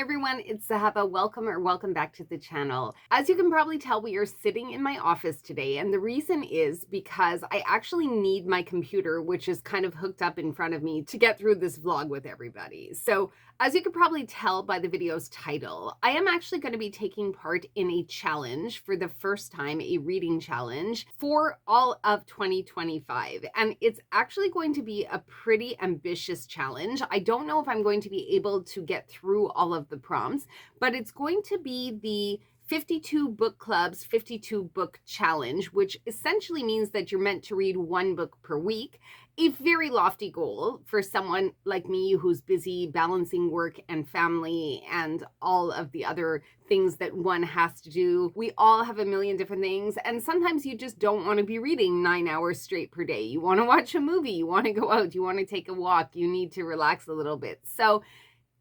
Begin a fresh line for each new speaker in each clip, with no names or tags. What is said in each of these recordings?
everyone, it's Zahava. Welcome back to the channel. As you can probably tell, we are sitting in my office today, and the reason is because I actually need my computer, which is kind of hooked up in front of me, to get through this vlog with everybody. So as you can probably tell by the video's title, I am actually going to be taking part in a challenge for the first time, a reading challenge for all of 2025. And it's actually going to be a pretty ambitious challenge. I don't know if I'm going to be able to get through all of the prompts, but it's going to be the 52 book clubs, 52 book challenge, which essentially means that you're meant to read one book per week. A very lofty goal for someone like me who's busy balancing work and family and all of the other things that one has to do. We all have a million different things, and sometimes you just don't want to be reading 9 hours straight per day. You want to watch a movie, you want to go out, you want to take a walk, you need to relax a little bit. So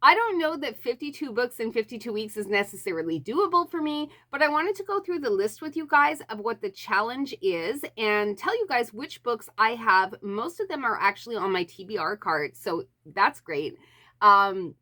I don't know that 52 books in 52 weeks is necessarily doable for me, but I wanted to go through the list with you guys of what the challenge is and tell you guys which books I have. Most of them are actually on my TBR cart, so that's great. I'm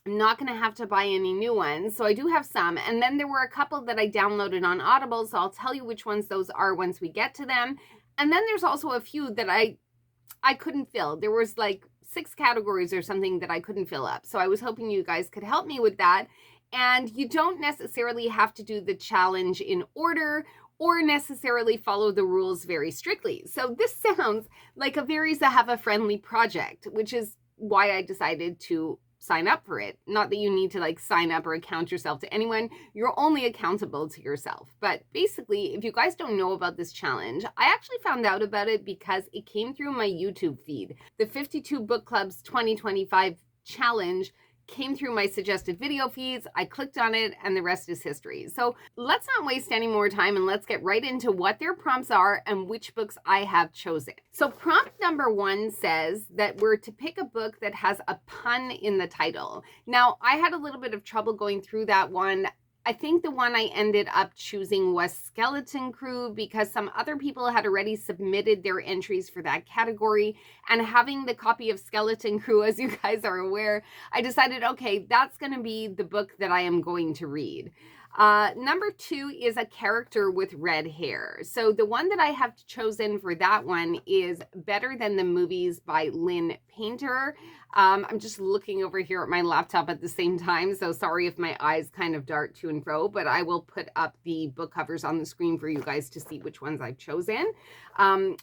not going to have to buy any new ones, so I do have some. And then there were a couple that I downloaded on Audible, so I'll tell you which ones those are once we get to them. And then there's also a few that I couldn't fill. There was like 6 categories or something that I couldn't fill up. So I was hoping you guys could help me with that. And you don't necessarily have to do the challenge in order or necessarily follow the rules very strictly. So this sounds like a very Zahava friendly project, which is why I decided to sign up for it. Not that you need to like sign up or account yourself to anyone. You're only accountable to yourself. But basically, if you guys don't know about this challenge, I actually found out about it because it came through my YouTube feed. The 52 Book Clubs 2025 challenge came through my suggested video feeds. I clicked on it and the rest is history. So let's not waste any more time and let's get right into what their prompts are and which books I have chosen. So prompt number 1 says that we're to pick a book that has a pun in the title. Now, I had a little bit of trouble going through that one. I think the one I ended up choosing was Skeleton Crew because some other people had already submitted their entries for that category. And having the copy of Skeleton Crew, as you guys are aware, I decided, okay, that's going to be the book that I am going to read. Number 2 is A Character with Red Hair. So the one that I have chosen for that one is Better Than the Movies by Lynn Painter. I'm just looking over here at my laptop at the same time, so sorry if my eyes kind of dart to and fro, but I will put up the book covers on the screen for you guys to see which ones I've chosen.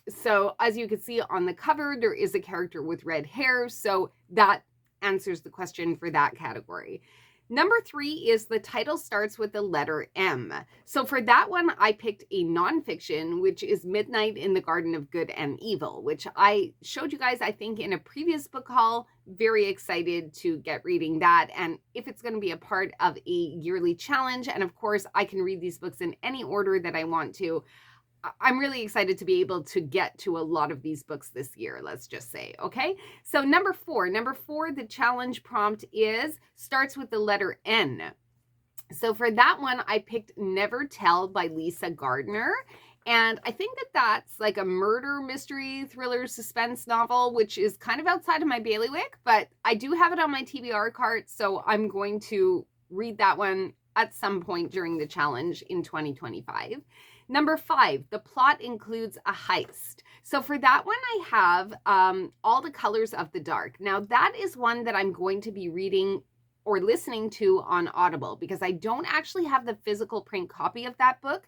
So as you can see on the cover, there is a character with red hair, so that answers the question for that category. Number 3 is the title starts with the letter M. So for that one, I picked a nonfiction, which is Midnight in the Garden of Good and Evil, which I showed you guys, I think, in a previous book haul. Very excited to get reading that. And if it's going to be a part of a yearly challenge, and of course, I can read these books in any order that I want to, I'm really excited to be able to get to a lot of these books this year, let's just say, okay? So number 4, the challenge prompt starts with the letter N. So for that one, I picked Never Tell by Lisa Gardner. And I think that that's like a murder mystery thriller suspense novel, which is kind of outside of my bailiwick, but I do have it on my TBR cart, so I'm going to read that one at some point during the challenge in 2025. Number 5, the plot includes a heist. So for that one, I have All the Colors of the Dark. Now, that is one that I'm going to be reading or listening to on Audible because I don't actually have the physical print copy of that book,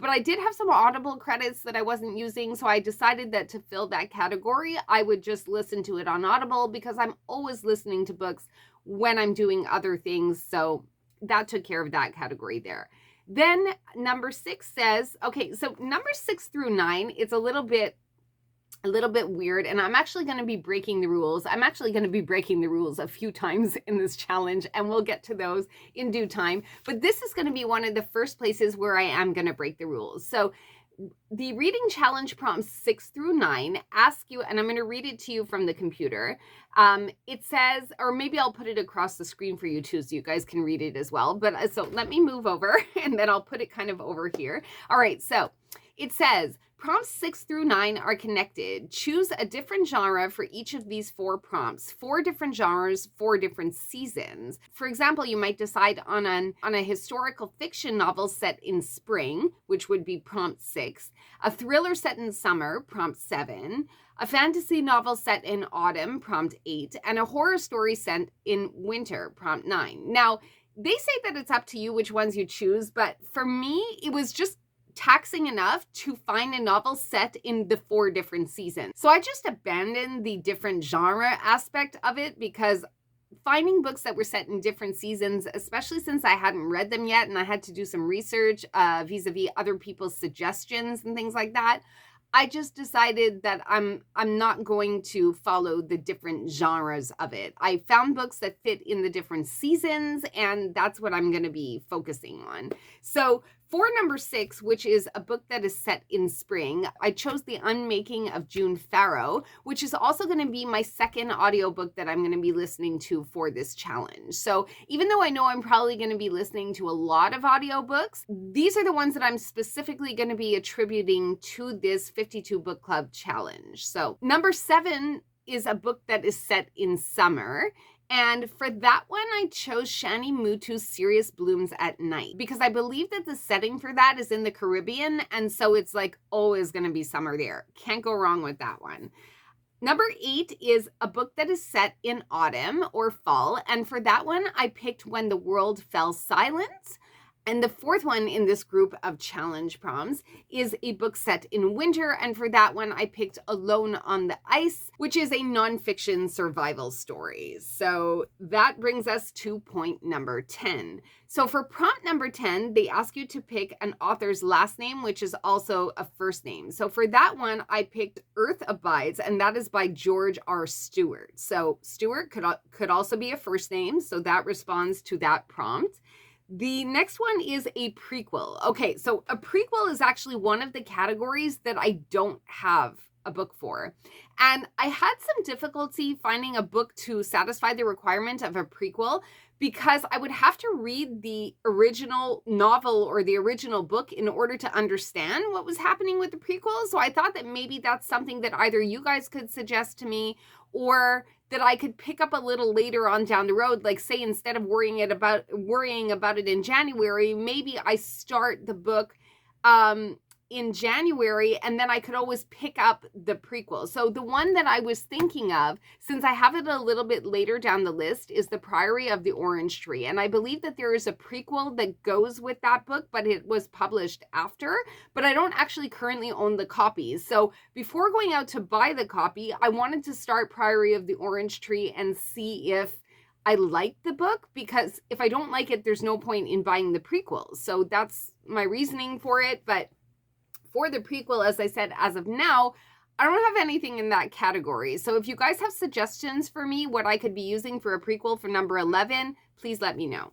but I did have some Audible credits that I wasn't using, so I decided that to fill that category, I would just listen to it on Audible because I'm always listening to books when I'm doing other things, so that took care of that category there. Then number 6 says, okay, so number 6 through 9, it's a little bit weird, and I'm actually going to be breaking the rules. I'm actually going to be breaking the rules a few times in this challenge, and we'll get to those in due time. But this is going to be one of the first places where I am going to break the rules. So the reading challenge prompts 6 through 9 ask you, and I'm going to read it to you from the computer. It says, or maybe I'll put it across the screen for you too so you guys can read it as well. But so let me move over and then I'll put it kind of over here. All right, so It says, prompts 6 through 9 are connected. Choose a different genre for each of these 4 prompts. 4 different genres, 4 different seasons. For example, you might decide on a historical fiction novel set in spring, which would be prompt 6, a thriller set in summer, prompt 7, a fantasy novel set in autumn, prompt 8, and a horror story set in winter, prompt 9. Now, they say that it's up to you which ones you choose, but for me, it was just taxing enough to find a novel set in the 4 different seasons. So I just abandoned the different genre aspect of it, because finding books that were set in different seasons, especially since I hadn't read them yet and I had to do some research vis-a-vis other people's suggestions and things like that, I just decided that I'm not going to follow the different genres of it. I found books that fit in the different seasons, and that's what I'm going to be focusing on. So for number 6, which is a book that is set in spring, I chose The Unmaking of June Farrow, which is also going to be my second audiobook that I'm going to be listening to for this challenge. So even though I know I'm probably going to be listening to a lot of audiobooks, these are the ones that I'm specifically going to be attributing to this 52 book club challenge. So number 7 is a book that is set in summer. And for that one, I chose Shani Mutu's Serious Blooms at Night, because I believe that the setting for that is in the Caribbean. And so it's like always going to be summer there. Can't go wrong with that one. Number 8 is a book that is set in autumn or fall. And for that one, I picked When the World Fell Silent. And the 4th one in this group of challenge prompts is a book set in winter. And for that one, I picked Alone on the Ice, which is a nonfiction survival story. So that brings us to point number 10. So for prompt number 10, they ask you to pick an author's last name, which is also a first name. So for that one, I picked Earth Abides, and that is by George R. Stewart. So Stewart could also be a first name. So that responds to that prompt. The next one is a prequel. Okay, so a prequel is actually one of the categories that I don't have a book for. And I had some difficulty finding a book to satisfy the requirement of a prequel, because I would have to read the original novel or the original book in order to understand what was happening with the prequel. So I thought that maybe that's something that either you guys could suggest to me, or that I could pick up a little later on down the road. Like, say, instead of worrying about it in January, maybe I start the book in January, and then I could always pick up the prequel. So the one that I was thinking of, since I have it a little bit later down the list, is The Priory of the Orange Tree. And I believe that there is a prequel that goes with that book, but it was published after. But I don't actually currently own the copies. So before going out to buy the copy, I wanted to start Priory of the Orange Tree and see if I like the book, because if I don't like it, there's no point in buying the prequel. So that's my reasoning for it. But for the prequel, as I said, as of now, I don't have anything in that category. So if you guys have suggestions for me, what I could be using for a prequel for number 11, please let me know.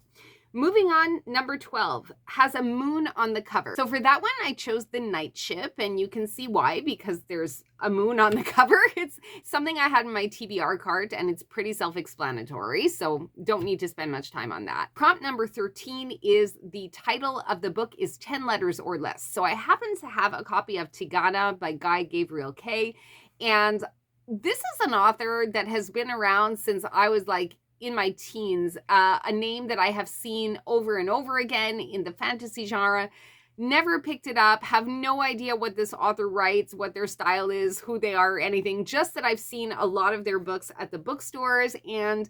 Moving on, number 12 has a moon on the cover. So for that one, I chose The Night Ship, and you can see why, because there's a moon on the cover. It's something I had in my TBR cart, and it's pretty self-explanatory, so don't need to spend much time on that. Prompt number 13 is the title of the book is 10 Letters or Less. So I happen to have a copy of Tigana by Guy Gabriel Kay, and this is an author that has been around since I was like in my teens, a name that I have seen over and over again in the fantasy genre. Never picked it up, have no idea what this author writes, what their style is, who they are, or anything, just that I've seen a lot of their books at the bookstores. And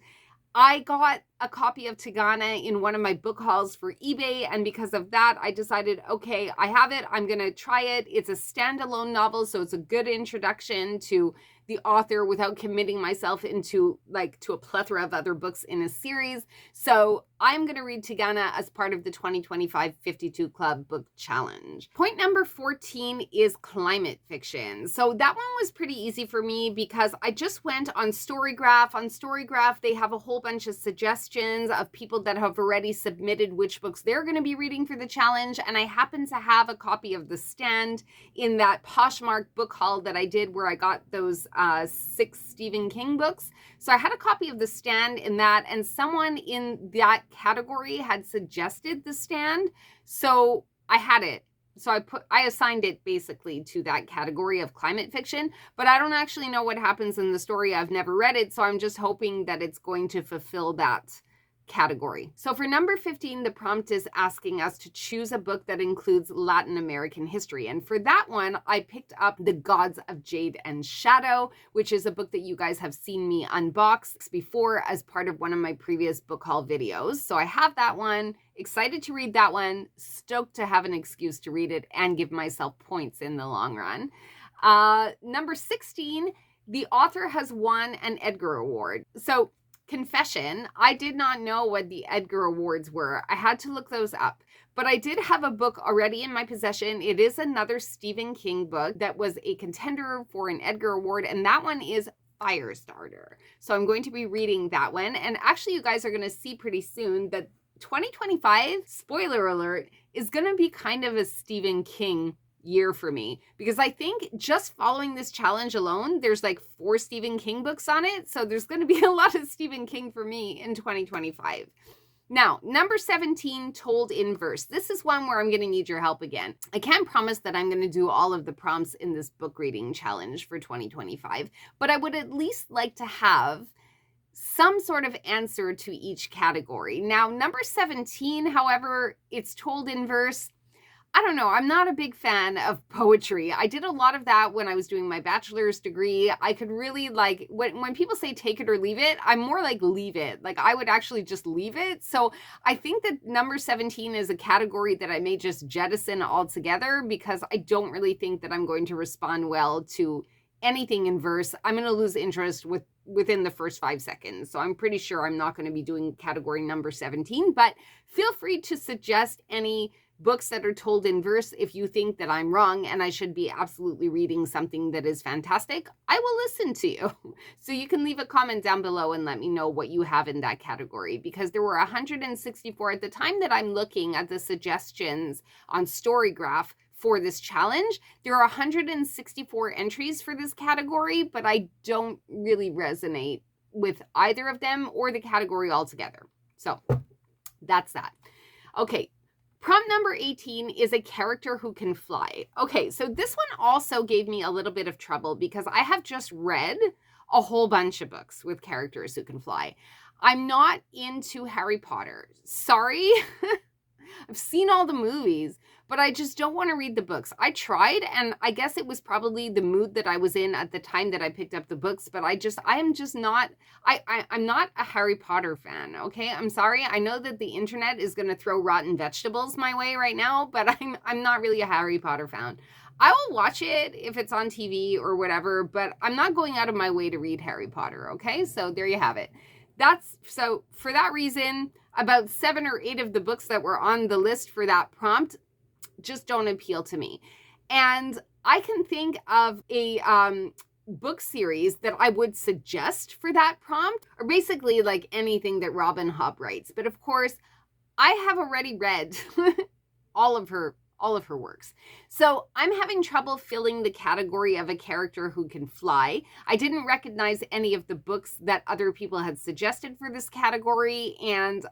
I got a copy of Tigana in one of my book hauls for eBay, and because of that, I decided, okay, I have it, I'm gonna try it. It's a standalone novel, so it's a good introduction to the author without committing myself into to a plethora of other books in a series. So I'm going to read Tigana as part of the 2025 52 Club Book Challenge. Point number 14 is climate fiction. So that one was pretty easy for me because I just went on Storygraph. On Storygraph, they have a whole bunch of suggestions of people that have already submitted which books they're going to be reading for the challenge. And I happen to have a copy of The Stand in that Poshmark book haul that I did where I got those 6 Stephen King books. So I had a copy of The Stand in that, and someone in that category had suggested The Stand. So I had it. So I assigned it basically to that category of climate fiction, but I don't actually know what happens in the story. I've never read it, so I'm just hoping that it's going to fulfill that category. So for number 15, the prompt is asking us to choose a book that includes Latin American history. And for that one, I picked up The Gods of Jade and Shadow, which is a book that you guys have seen me unbox before as part of one of my previous book haul videos. So I have that one, excited to read that one, stoked to have an excuse to read it and give myself points in the long run. Number 16, the author has won an Edgar Award. So confession, I did not know what the Edgar Awards were. I had to look those up. But I did have a book already in my possession. It is another Stephen King book that was a contender for an Edgar Award, and that one is Firestarter. So I'm going to be reading that one. And actually, you guys are going to see pretty soon that 2025, spoiler alert, is going to be kind of a Stephen King year for me, because I think just following this challenge alone, there's like 4 Stephen King books on it. So there's going to be a lot of Stephen King for me in 2025. Now, number 17, Told in Verse. This is one where I'm going to need your help again. I can't promise that I'm going to do all of the prompts in this book reading challenge for 2025, but I would at least like to have some sort of answer to each category. Now, number 17, however, it's told in verse. I don't know. I'm not a big fan of poetry. I did a lot of that when I was doing my bachelor's degree. I could really like, when people say take it or leave it, I'm more like leave it. Like I would actually just leave it. So I think that number 17 is a category that I may just jettison altogether, because I don't really think that I'm going to respond well to anything in verse. I'm going to lose interest within the first 5 seconds. So I'm pretty sure I'm not going to be doing category number 17, but feel free to suggest any books that are told in verse if you think that I'm wrong and I should be absolutely reading something that is fantastic. I will listen to you. So you can leave a comment down below and let me know what you have in that category, because there were 164 at the time that I'm looking at the suggestions on Storygraph for this challenge. There are 164 entries for this category, but I don't really resonate with either of them or the category altogether. So that's that. Okay. Prompt number 18 is a character who can fly. Okay, so this one also gave me a little bit of trouble because I have just read a whole bunch of books with characters who can fly. I'm not into Harry Potter. Sorry. I've seen all the movies, but I just don't want to read the books. I tried, and I guess it was probably the mood that I was in at the time that I picked up the books, but I'm not a Harry Potter fan, okay? I'm sorry. I know that the internet is going to throw rotten vegetables my way right now, but I'm not really a Harry Potter fan. I will watch it if it's on TV or whatever, but I'm not going out of my way to read Harry Potter, okay? So there you have it. So for that reason, about 7 or 8 of the books that were on the list for that prompt just don't appeal to me. And I can think of a book series that I would suggest for that prompt, or basically like anything that Robin Hobb writes. But of course, I have already read all of her works. So I'm having trouble filling the category of a character who can fly. I didn't recognize any of the books that other people had suggested for this category, and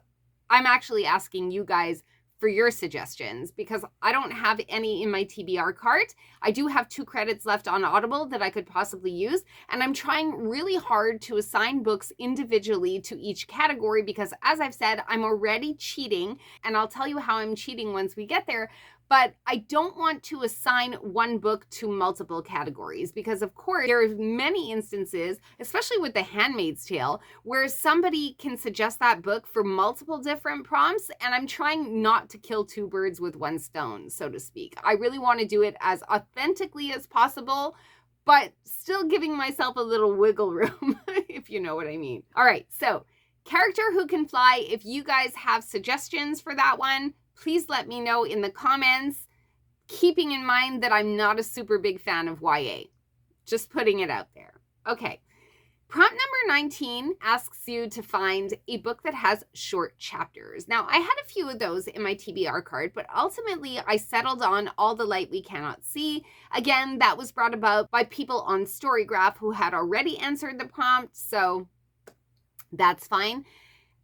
I'm actually asking you guys for your suggestions because I don't have any in my TBR cart. I do have 2 credits left on Audible that I could possibly use, and I'm trying really hard to assign books individually to each category because, as I've said, I'm already cheating, and I'll tell you how I'm cheating once we get there. But I don't want to assign one book to multiple categories because, of course, there are many instances, especially with The Handmaid's Tale, where somebody can suggest that book for multiple different prompts, and I'm trying not to kill 2 birds with 1 stone, so to speak. I really want to do it as authentically as possible, but still giving myself a little wiggle room, if you know what I mean. All right, so character who can fly. If you guys have suggestions for that one, please let me know in the comments, keeping in mind that I'm not a super big fan of YA. Just putting it out there. Okay. Prompt number 19 asks you to find a book that has short chapters. Now, I had a few of those in my TBR card, but ultimately I settled on All the Light We Cannot See. Again, that was brought about by people on Storygraph who had already answered the prompt, so that's fine.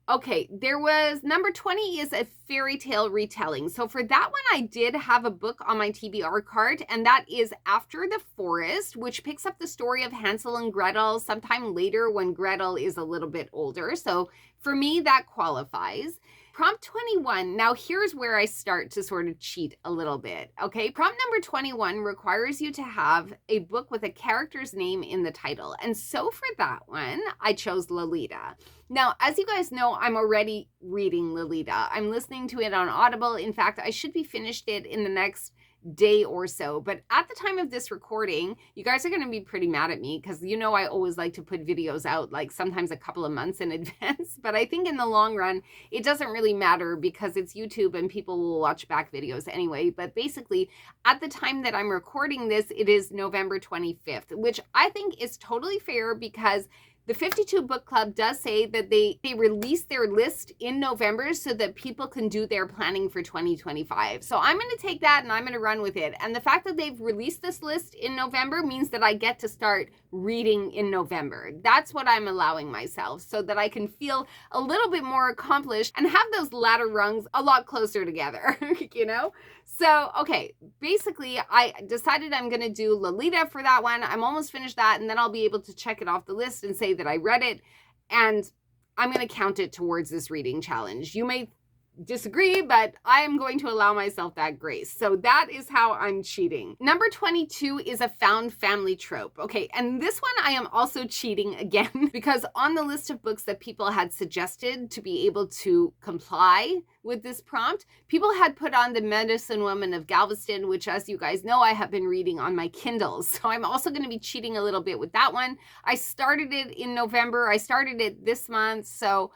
Okay, there was number 20 is a fairy tale retelling. So for that one, I did have a book on my TBR cart, and that is After the Forest, which picks up the story of Hansel and Gretel sometime later when Gretel is a little bit older. So for me, that qualifies. Prompt 21. Now here's where I start to sort of cheat a little bit. Okay, prompt number 21 requires you to have a book with a character's name in the title. And so for that one, I chose Lolita. Now, as you guys know, I'm already reading Lolita. I'm listening to it on Audible. In fact, I should be finished it in the next day or so. But at the time of this recording, you guys are going to be pretty mad at me because you know I always like to put videos out like sometimes a couple of months in advance. But I think in the long run, it doesn't really matter because it's YouTube and people will watch back videos anyway. But basically, at the time that I'm recording this, it is November 25th, which I think is totally fair because the 52 Book Club does say that they release their list in November so that people can do their planning for 2025. So I'm going to take that and I'm going to run with it. And the fact that they've released this list in November means that I get to start reading in November. That's what I'm allowing myself so that I can feel a little bit more accomplished and have those ladder rungs a lot closer together, you know? So, okay, basically I decided I'm going to do Lolita for that one. I'm almost finished that, and then I'll be able to check it off the list and say that I read it, and I'm going to count it towards this reading challenge. You may disagree, but I am going to allow myself that grace. So that is how I'm cheating. Number 22 is a found family trope. Okay, and this one I am also cheating again because on the list of books that people had suggested to be able to comply with this prompt, people had put on The Medicine Woman of Galveston, which, as you guys know, I have been reading on my Kindle. So I'm also going to be cheating a little bit with that one. I started it in November. I started it this month. So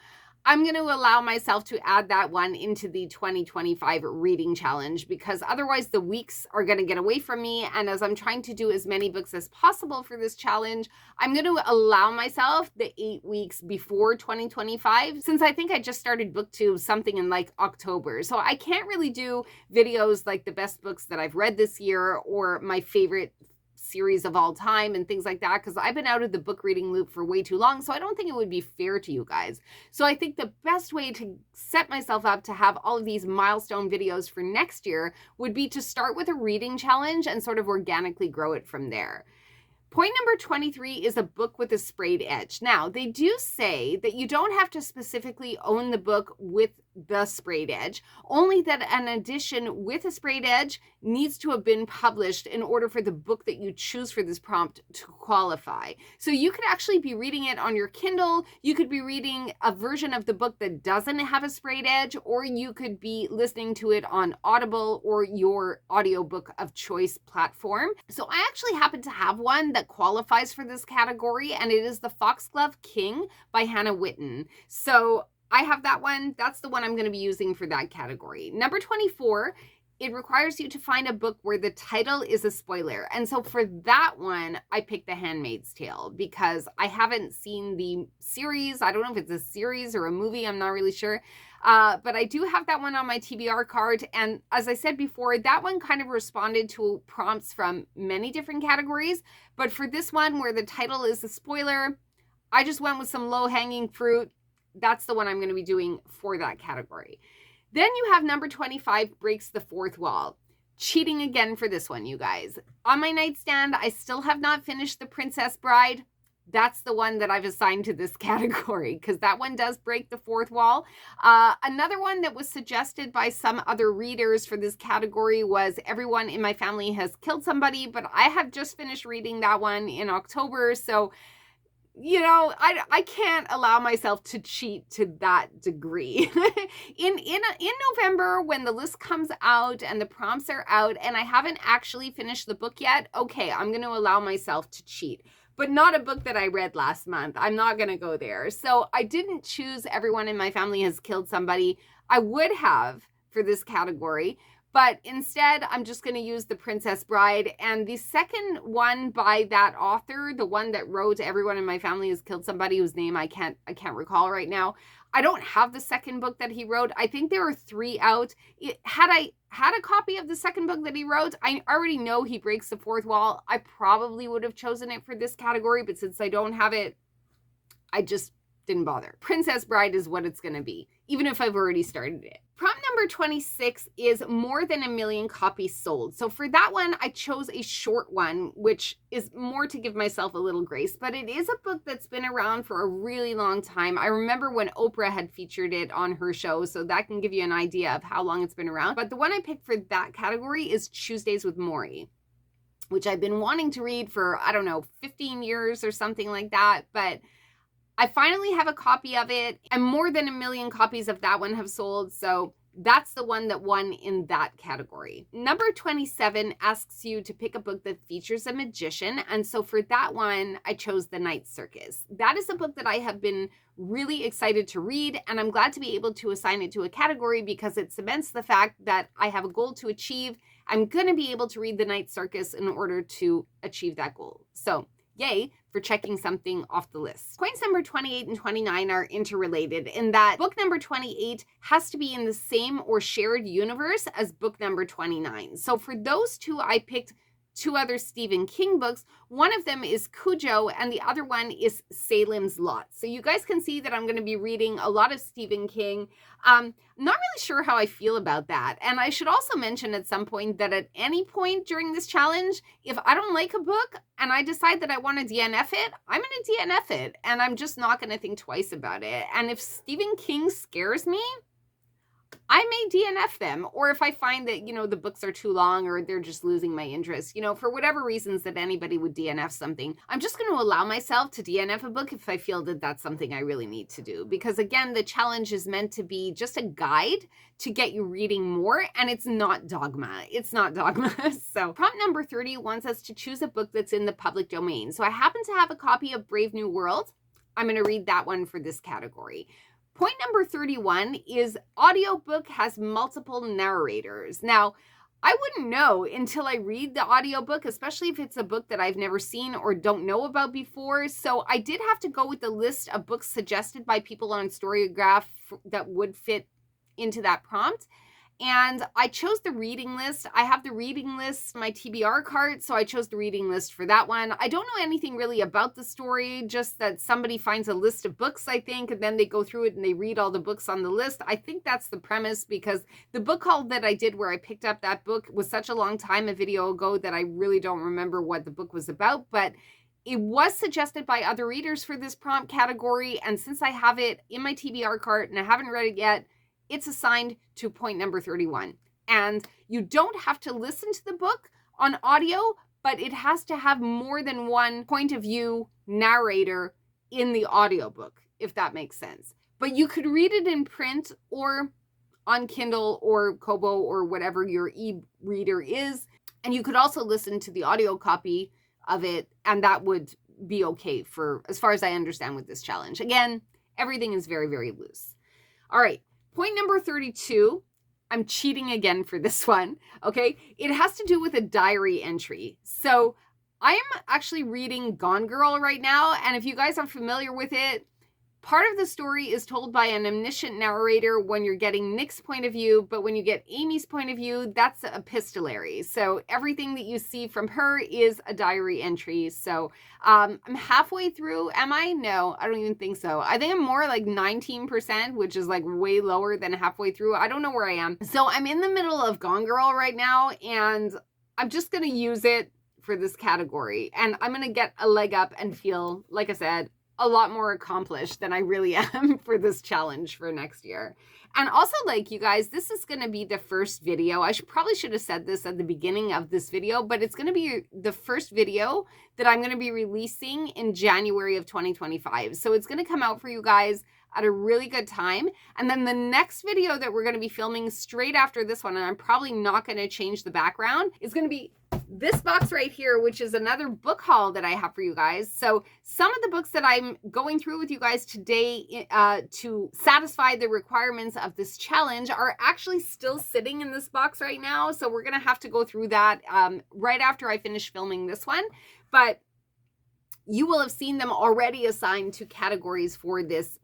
I'm going to allow myself to add that one into the 2025 reading challenge because otherwise the weeks are going to get away from me. And as I'm trying to do as many books as possible for this challenge, I'm going to allow myself the 8 weeks before 2025 since I think I just started BookTube something in like October. So I can't really do videos like the best books that I've read this year or my favorite series of all time and things like that because I've been out of the book reading loop for way too long, so I don't think it would be fair to you guys. So I think the best way to set myself up to have all of these milestone videos for next year would be to start with a reading challenge and sort of organically grow it from there. Point number 23 is a book with a sprayed edge. Now, they do say that you don't have to specifically own the book with the sprayed edge, only that an edition with a sprayed edge needs to have been published in order for the book that you choose for this prompt to qualify. So you could actually be reading it on your Kindle, you could be reading a version of the book that doesn't have a sprayed edge, or you could be listening to it on Audible or your audiobook of choice platform. So I actually happen to have one that qualifies for this category, and it is The Foxglove King by Hannah Whitten. So I have that one. That's the one I'm going to be using for that category. Number 24, it requires you to find a book where the title is a spoiler. And so for that one, I picked The Handmaid's Tale because I haven't seen the series. I don't know if it's a series or a movie. I'm not really sure. But I do have that one on my TBR card. And as I said before, that one kind of responded to prompts from many different categories. But for this one where the title is a spoiler, I just went with some low-hanging fruit. That's the one I'm going to be doing for that category. Then you have number 25, Breaks the Fourth Wall. Cheating again for this one, you guys. On my nightstand, I still have not finished The Princess Bride. That's the one that I've assigned to this category because that one does break the fourth wall. Another one that was suggested by some other readers for this category was Everyone in My Family Has Killed Somebody, but I have just finished reading that one in October, so you know, I can't allow myself to cheat to that degree. In November, when the list comes out and the prompts are out and I haven't actually finished the book yet, okay, I'm going to allow myself to cheat. But not a book that I read last month. I'm not going to go there. So I didn't choose Everyone in My Family Has Killed Somebody. I would have for this category, but instead, I'm just going to use The Princess Bride. And the second one by that author, the one that wrote Everyone in My Family Has Killed Somebody, whose name I can't recall right now. I don't have the second book that he wrote. I think there are 3 out. Had I had a copy of the second book that he wrote, I already know he breaks the fourth wall. I probably would have chosen it for this category, but since I don't have it, I just didn't bother. Princess Bride is what it's going to be, even if I've already started it. Prompt number 26 is more than 1 million copies sold. So for that one, I chose a short one, which is more to give myself a little grace, but it is a book that's been around for a really long time. I remember when Oprah had featured it on her show, so that can give you an idea of how long it's been around. But the one I picked for that category is Tuesdays with Morrie, which I've been wanting to read for, I don't know, 15 years or something like that, but I finally have a copy of it, and more than 1 million copies of that one have sold, so that's the one that won in that category. Number 27 asks you to pick a book that features a magician, and so for that one, I chose The Night Circus. That is a book that I have been really excited to read, and I'm glad to be able to assign it to a category because it cements the fact that I have a goal to achieve. I'm going to be able to read The Night Circus in order to achieve that goal. So, yay for checking something off the list. Points number 28 and 29 are interrelated in that book number 28 has to be in the same or shared universe as book number 29. So for those two, I picked 2 other Stephen King books. One of them is Cujo and the other one is Salem's Lot. So you guys can see that I'm going to be reading a lot of Stephen King. Not really sure how I feel about that. And I should also mention at some point that at any point during this challenge, if I don't like a book and I decide that I want to DNF it, I'm going to DNF it. And I'm just not going to think twice about it. And if Stephen King scares me, I may DNF them, or if I find that, the books are too long or they're just losing my interest, for whatever reasons that anybody would DNF something, I'm just going to allow myself to DNF a book if I feel that that's something I really need to do. Because again, the challenge is meant to be just a guide to get you reading more, and it's not dogma. It's not dogma. So prompt number 30 wants us to choose a book that's in the public domain. So I happen to have a copy of Brave New World. I'm going to read that one for this category. Point number 31 is audiobook has multiple narrators. Now, I wouldn't know until I read the audiobook, especially if it's a book that I've never seen or don't know about before. So I did have to go with the list of books suggested by people on Storygraph that would fit into that prompt. And I chose the reading list. I have the reading list, my TBR cart, so I chose the reading list for that one. I don't know anything really about the story, just that somebody finds a list of books, I think, and then they go through it and they read all the books on the list. I think that's the premise, because the book haul that I did where I picked up that book was such a long time, a video ago, that I really don't remember what the book was about, but it was suggested by other readers for this prompt category, and since I have it in my TBR cart and I haven't read it yet, it's assigned to point number 31. And you don't have to listen to the book on audio, but it has to have more than one point of view narrator in the audiobook, if that makes sense. But you could read it in print or on Kindle or Kobo or whatever your e-reader is. And you could also listen to the audio copy of it, and that would be okay for, as far as I understand with this challenge. Again, everything is very, very loose. All right. Point number 32, I'm cheating again for this one, okay? It has to do with a diary entry. So I am actually reading Gone Girl right now, and if you guys are familiar with it, part of the story is told by an omniscient narrator when you're getting Nick's point of view, but when you get Amy's point of view, that's epistolary. So everything that you see from her is a diary entry. So I'm halfway through. Am I? No, I don't even think so. I think I'm more like 19%, which is like way lower than halfway through. I don't know where I am. So I'm in the middle of Gone Girl right now, and I'm just going to use it for this category. And I'm going to get a leg up and feel, like I said, a lot more accomplished than I really am for this challenge for next year. And also, like, you guys, this is going to be the first video. I probably should have said this at the beginning of this video, but it's going to be the first video that I'm going to be releasing in January of 2025. So it's going to come out for you guys at a really good time. And then the next video that we're going to be filming straight after this one, and I'm probably not going to change the background, is going to be this box right here, which is another book haul that I have for you guys. So some of the books that I'm going through with you guys today to satisfy the requirements of this challenge are actually still sitting in this box right now. So we're going to have to go through that right after I finish filming this one. But you will have seen them already assigned to categories for this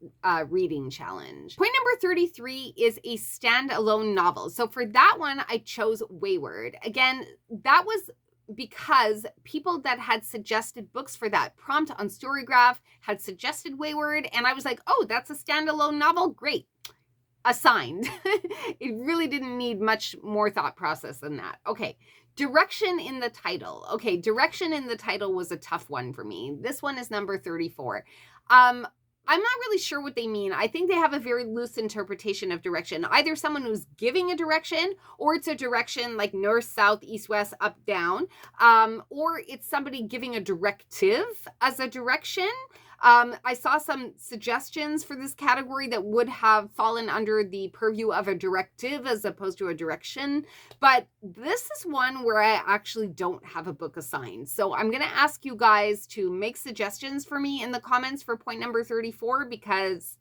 reading challenge. Point number 33 is a standalone novel. So for that one, I chose Wayward. Again, that was because people that had suggested books for that prompt on Storygraph had suggested Wayward, and I was like, oh, that's a standalone novel? Great. Assigned. It really didn't need much more thought process than that. Okay. Direction in the title. Okay, direction in the title was a tough one for me. This one is number 34. I'm not really sure what they mean. I think they have a very loose interpretation of direction. Either someone who's giving a direction, or it's a direction like north, south, east, west, up, down, or it's somebody giving a directive as a direction. I saw some suggestions for this category that would have fallen under the purview of a directive as opposed to a direction. But this is one where I actually don't have a book assigned. So I'm going to ask you guys to make suggestions for me in the comments for point number 34, because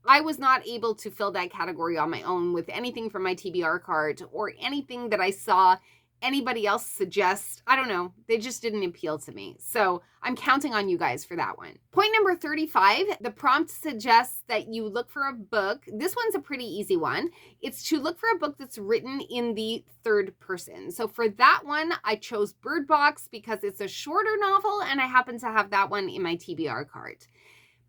I was not able to fill that category on my own with anything from my TBR card or anything that I saw anybody else suggest. I don't know. They just didn't appeal to me. So I'm counting on you guys for that one. Point number 35, the prompt suggests that you look for a book. This one's a pretty easy one. It's to look for a book that's written in the third person. So for that one, I chose Bird Box because it's a shorter novel and I happen to have that one in my TBR card.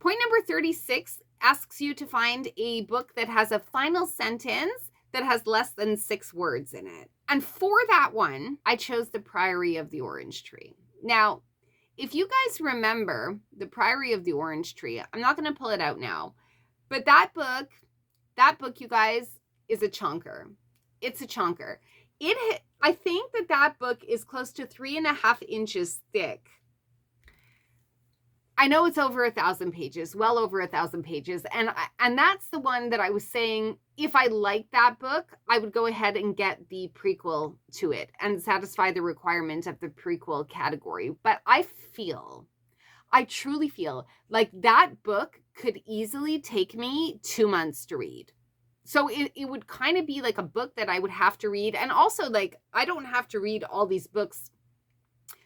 Point number 36 asks you to find a book that has a final sentence that has less than 6 words in it. And for that one, I chose The Priory of the Orange Tree. Now, if you guys remember The Priory of the Orange Tree, I'm not going to pull it out now, but that book, you guys, is a chunker. It's a chunker. I think that book is close to 3.5 inches thick. I know it's over 1,000 pages, well over 1,000 pages. And that's the one that I was saying, if I liked that book, I would go ahead and get the prequel to it and satisfy the requirement of the prequel category. But I truly feel like that book could easily take me 2 months to read. So it would kind of be like a book that I would have to read. And also, like, I don't have to read all these books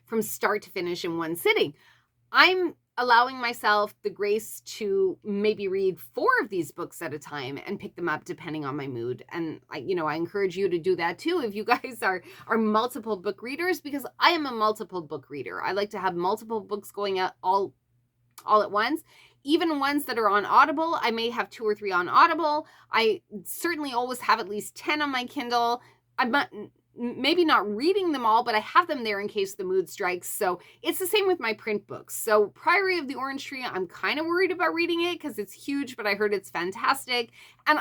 from start to finish in one sitting. I'm allowing myself the grace to maybe read 4 of these books at a time and pick them up depending on my mood. And I encourage you to do that too if you guys are multiple book readers, because I am a multiple book reader. I like to have multiple books going out all at once. Even ones that are on Audible, I may have 2 or 3 on Audible. I certainly always have at least 10 on my Kindle. I'm maybe not reading them all, but I have them there in case the mood strikes. So it's the same with my print books. So Priory of the Orange Tree, I'm kind of worried about reading it because it's huge, but I heard it's fantastic. And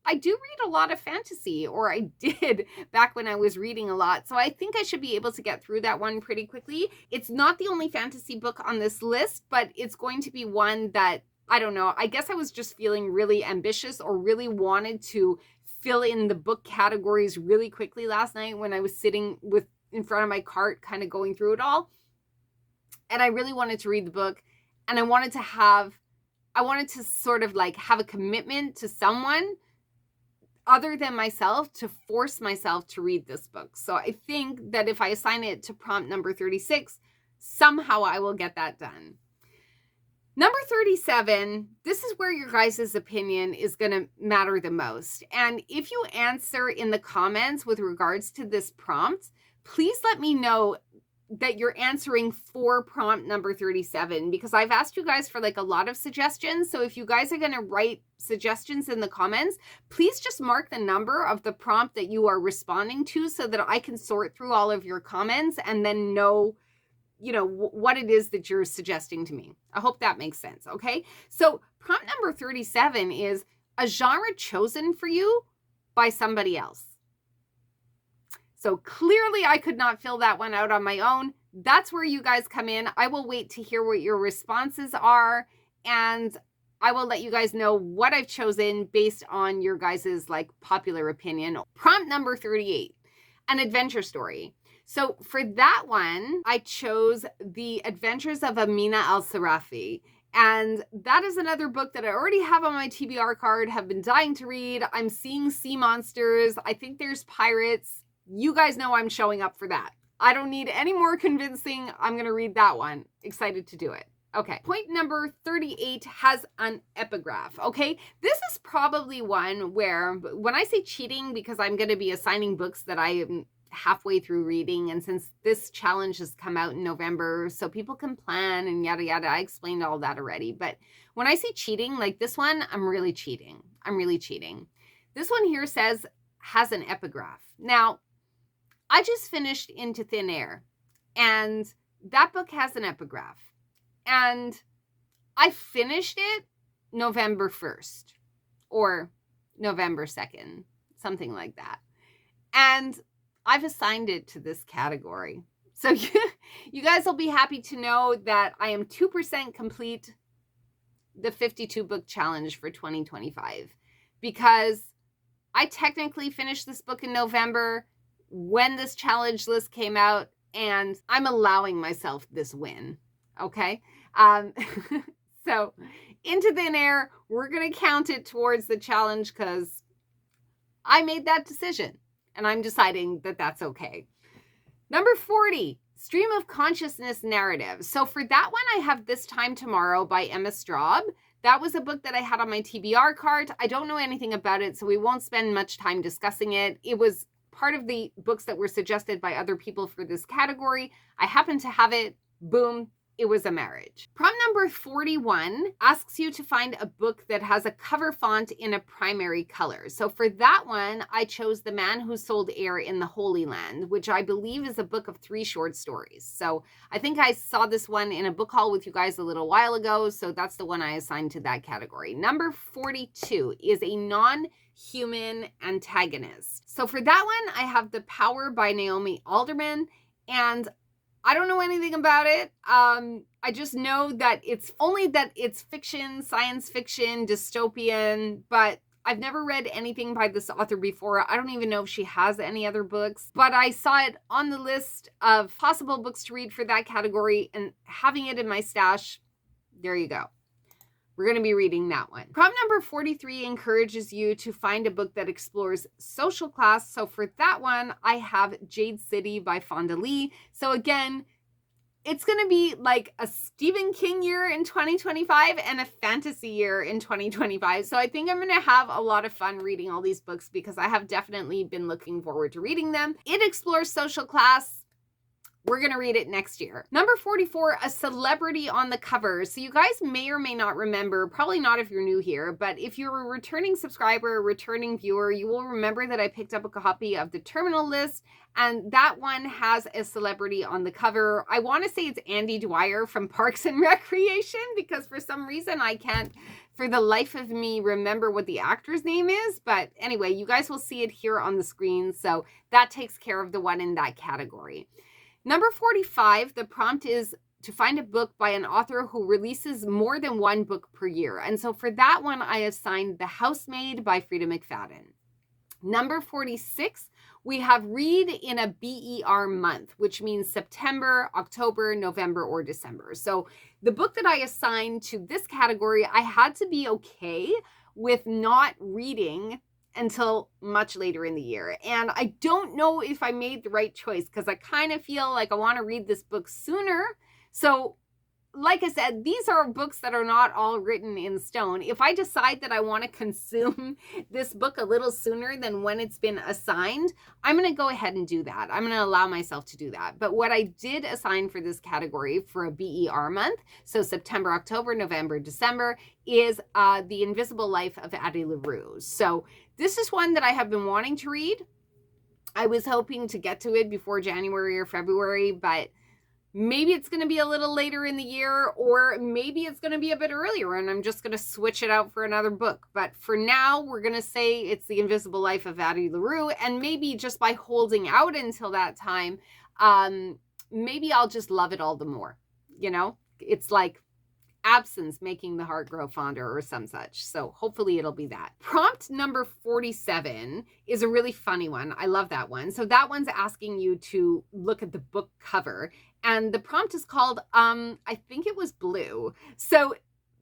I do read a lot of fantasy, or I did back when I was reading a lot. So I think I should be able to get through that one pretty quickly. It's not the only fantasy book on this list, but it's going to be one that, I don't know, I guess I was just feeling really ambitious or really wanted to fill in the book categories really quickly last night when I was sitting in front of my cart kind of going through it all. And I really wanted to read the book, and I wanted to sort of like have a commitment to someone other than myself to force myself to read this book. So I think that if I assign it to prompt number 36, somehow I will get that done. Number 37, this is where your guys' opinion is going to matter the most. And if you answer in the comments with regards to this prompt, please let me know that you're answering for prompt number 37, because I've asked you guys for like a lot of suggestions. So if you guys are going to write suggestions in the comments, please just mark the number of the prompt that you are responding to so that I can sort through all of your comments and then know what it is that you're suggesting to me. I hope that makes sense. Okay. So prompt number 37 is a genre chosen for you by somebody else. So clearly I could not fill that one out on my own. That's where you guys come in. I will wait to hear what your responses are, and I will let you guys know what I've chosen based on your guys' like popular opinion. Prompt number 38, an adventure story. So for that one, I chose The Adventures of Amina al-Sarafi. And that is another book that I already have on my TBR card, have been dying to read. I'm seeing sea monsters. I think there's pirates. You guys know I'm showing up for that. I don't need any more convincing. I'm going to read that one. Excited to do it. Okay. Point number 38 has an epigraph. Okay. This is probably one where, when I say cheating, because I'm going to be assigning books that I am halfway through reading, and since this challenge has come out in November, so people can plan and yada yada, I explained all that already. But when I say cheating, like this one, I'm really cheating. This one here has an epigraph. Now, I just finished Into Thin Air, and that book has an epigraph, and I finished it November 1st or November 2nd, something like that. And I've assigned it to this category. So you guys will be happy to know that I am 2% complete the 52 book challenge for 2025, because I technically finished this book in November when this challenge list came out, and I'm allowing myself this win. Okay. So Into Thin Air, we're going to count it towards the challenge because I made that decision, and I'm deciding that that's okay. Number 40, Stream of Consciousness Narrative. So for that one, I have This Time Tomorrow by Emma Straub. That was a book that I had on my TBR card. I don't know anything about it, so we won't spend much time discussing it. It was part of the books that were suggested by other people for this category. I happened to have it. Boom. It was a marriage. Prompt number 41 asks you to find a book that has a cover font in a primary color. So for that one, I chose The Man Who Sold Air in the Holy Land, which I believe is a book of 3 short stories. So I think I saw this one in a book haul with you guys a little while ago. So that's the one I assigned to that category. Number 42 is a non-human antagonist. So for that one, I have The Power by Naomi Alderman, and I don't know anything about it. I just know that it's fiction, science fiction, dystopian, but I've never read anything by this author before. I don't even know if she has any other books, but I saw it on the list of possible books to read for that category, and having it in my stash, there you go. We're going to be reading that one. Prompt number 43 encourages you to find a book that explores social class. So for that one, I have Jade City by Fonda Lee. So again, it's going to be like a Stephen King year in 2025 and a fantasy year in 2025. So I think I'm going to have a lot of fun reading all these books because I have definitely been looking forward to reading them. It explores social class. We're going to read it next year. Number 44, A Celebrity on the Cover. So you guys may or may not remember, probably not if you're new here, but if you're a returning subscriber, returning viewer, you will remember that I picked up a copy of The Terminal List, and that one has a celebrity on the cover. I want to say it's Andy Dwyer from Parks and Recreation, because for some reason I can't for the life of me remember what the actor's name is. But anyway, you guys will see it here on the screen. So that takes care of the one in that category. Number 45, the prompt is to find a book by an author who releases more than one book per year. And so for that one, I assigned The Housemade by Frida McFadden. Number 46, we have read in a BER month, which means September, October, November, or December. So the book that I assigned to this category, I had to be okay with not reading until much later in the year. And I don't know if I made the right choice because I kind of feel like I want to read this book sooner. So like I said, these are books that are not all written in stone. If I decide that I want to consume this book a little sooner than when it's been assigned, I'm going to go ahead and do that. I'm going to allow myself to do that. But what I did assign for this category for a BER month, so September, October, November, December, is The Invisible Life of Addie LaRue. So this is one that I have been wanting to read. I was hoping to get to it before January or February, but maybe it's going to be a little later in the year, or maybe it's going to be a bit earlier and I'm just going to switch it out for another book. But for now, we're going to say it's The Invisible Life of Addie LaRue. And maybe just by holding out until that time, maybe I'll just love it all the more. You know, it's like absence making the heart grow fonder or some such. So hopefully it'll be that. Prompt number 47 is a really funny one. I love that one. So that one's asking you to look at the book cover, and the prompt is called, I think it was Blue. So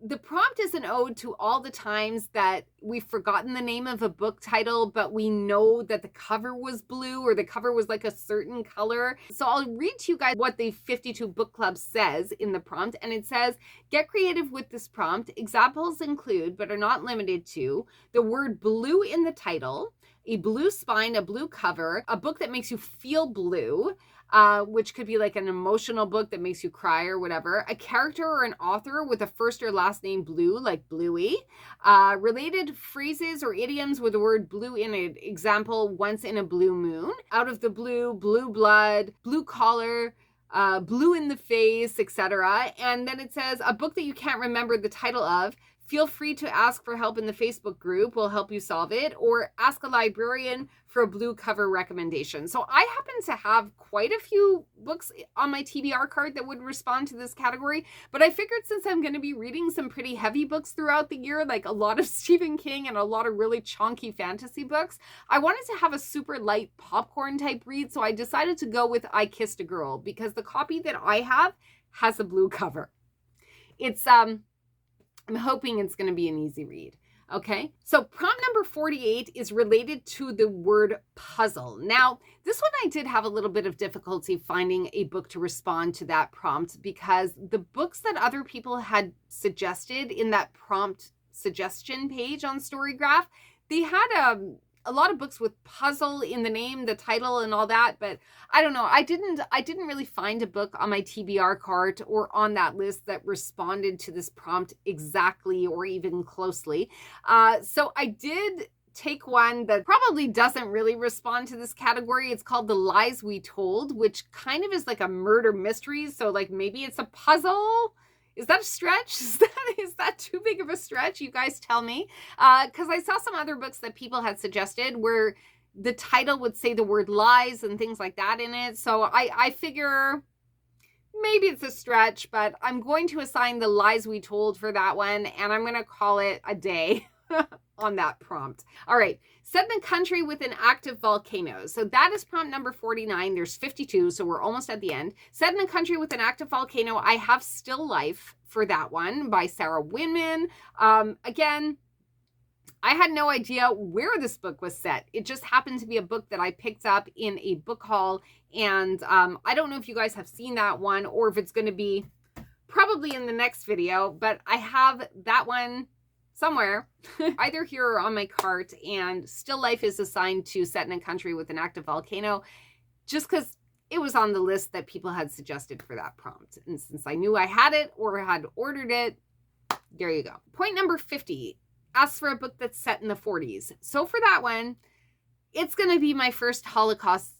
the prompt is an ode to all the times that we've forgotten the name of a book title, but we know that the cover was blue or the cover was like a certain color. So I'll read to you guys what the 52 Book Club says in the prompt. And it says, get creative with this prompt. Examples include, but are not limited to, the word blue in the title, a blue spine, a blue cover, a book that makes you feel blue, which could be like an emotional book that makes you cry or whatever, a character or an author with a first or last name blue, like Bluey, related phrases or idioms with the word blue in it, example, once in a blue moon, out of the blue, blue blood, blue collar, blue in the face, etc. And then it says a book that you can't remember the title of. Feel free to ask for help in the Facebook group. We'll help you solve it. Or ask a librarian for a blue cover recommendation. So I happen to have quite a few books on my TBR card that would respond to this category. But I figured since I'm going to be reading some pretty heavy books throughout the year, like a lot of Stephen King and a lot of really chunky fantasy books, I wanted to have a super light popcorn type read. So I decided to go with I Kissed a Girl because the copy that I have has a blue cover. It's, I'm hoping it's going to be an easy read. Okay, so prompt number 48 is related to the word puzzle. Now, this one I did have a little bit of difficulty finding a book to respond to that prompt because the books that other people had suggested in that prompt suggestion page on Storygraph, they had a lot of books with puzzle in the name, the title and all that, but I don't know. I didn't really find a book on my TBR cart or on that list that responded to this prompt exactly or even closely. So I did take one that probably doesn't really respond to this category. It's called The Lies We Told, which kind of is like a murder mystery. So like maybe it's a puzzle. Is that a stretch? Is that too big of a stretch? You guys tell me. Because I saw some other books that people had suggested where the title would say the word lies and things like that in it. So I figure maybe it's a stretch, but I'm going to assign The Lies We Told for that one. And I'm going to call it a day on that prompt. All right. Set in a country with an active volcano. So that is prompt number 49. There's 52, so we're almost at the end. Set in a country with an active volcano. I have Still Life for that one by Sarah Winman. Again, I had no idea where this book was set. It just happened to be a book that I picked up in a book haul. And I don't know if you guys have seen that one or if it's going to be probably in the next video, but I have that one somewhere, either here or on my cart, and Still Life is assigned to Set in a Country with an Active Volcano, just because it was on the list that people had suggested for that prompt. And since I knew I had it or had ordered it, there you go. Point number 50 asks for a book that's set in the 40s. So for that one, it's going to be my first Holocaust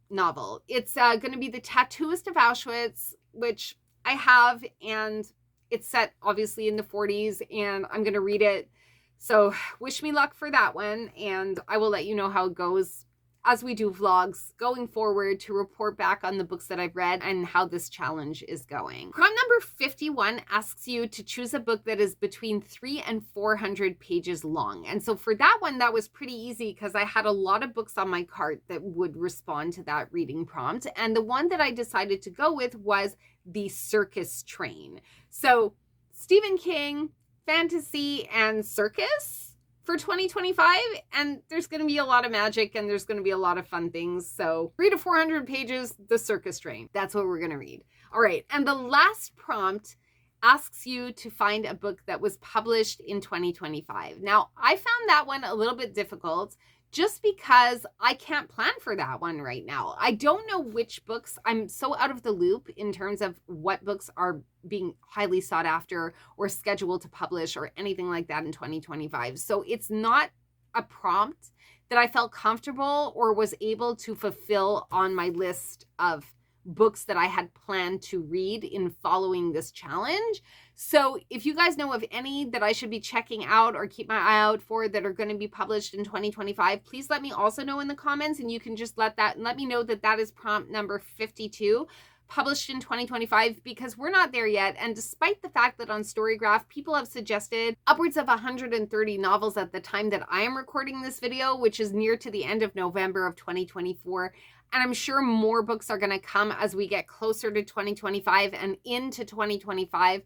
novel. It's going to be The Tattooist of Auschwitz, which I have, and it's set obviously in the 40s, and I'm going to read it. So wish me luck for that one. And I will let you know how it goes as we do vlogs going forward to report back on the books that I've read and how this challenge is going. Prompt number 51 asks you to choose a book that is between 300 and 400 pages long. And so for that one, that was pretty easy because I had a lot of books on my cart that would respond to that reading prompt. And the one that I decided to go with was The Circus Train. So Stephen King, fantasy and circus for 2025, and there's going to be a lot of magic and there's going to be a lot of fun things. So 300 to 400 pages, The Circus Train. That's what we're going to read. All right. And the last prompt asks you to find a book that was published in 2025. Now, I found that one a little bit difficult just because I can't plan for that one right now. I don't know which books. I'm so out of the loop in terms of what books are being highly sought after or scheduled to publish or anything like that in 2025. So it's not a prompt that I felt comfortable or was able to fulfill on my list of books that I had planned to read in following this challenge. So if you guys know of any that I should be checking out or keep my eye out for that are going to be published in 2025, please let me also know in the comments, and you can just let me know that that is prompt number 52, published in 2025, because we're not there yet. And despite the fact that on Storygraph, people have suggested upwards of 130 novels at the time that I am recording this video, which is near to the end of November of 2024. And I'm sure more books are going to come as we get closer to 2025 and into 2025.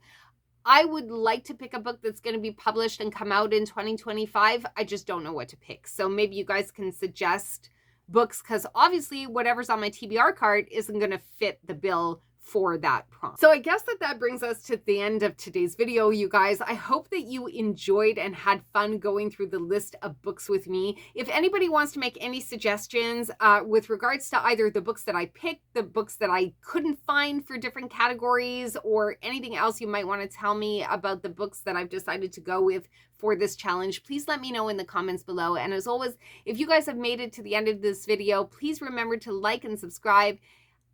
I would like to pick a book that's going to be published and come out in 2025. I just don't know what to pick. So maybe you guys can suggest books, because obviously whatever's on my TBR card isn't going to fit the bill for that prompt. So I guess that brings us to the end of today's video, you guys. I hope that you enjoyed and had fun going through the list of books with me. If anybody wants to make any suggestions with regards to either the books that I picked, the books that I couldn't find for different categories, or anything else you might want to tell me about the books that I've decided to go with for this challenge, please let me know in the comments below. And as always, if you guys have made it to the end of this video, please remember to like and subscribe.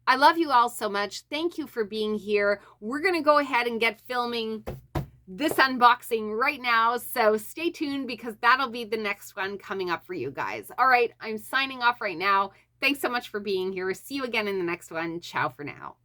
I love you all so much. Thank you for being here. We're going to go ahead and get filming this unboxing right now. So stay tuned because that'll be the next one coming up for you guys. All right, I'm signing off right now. Thanks so much for being here. See you again in the next one. Ciao for now.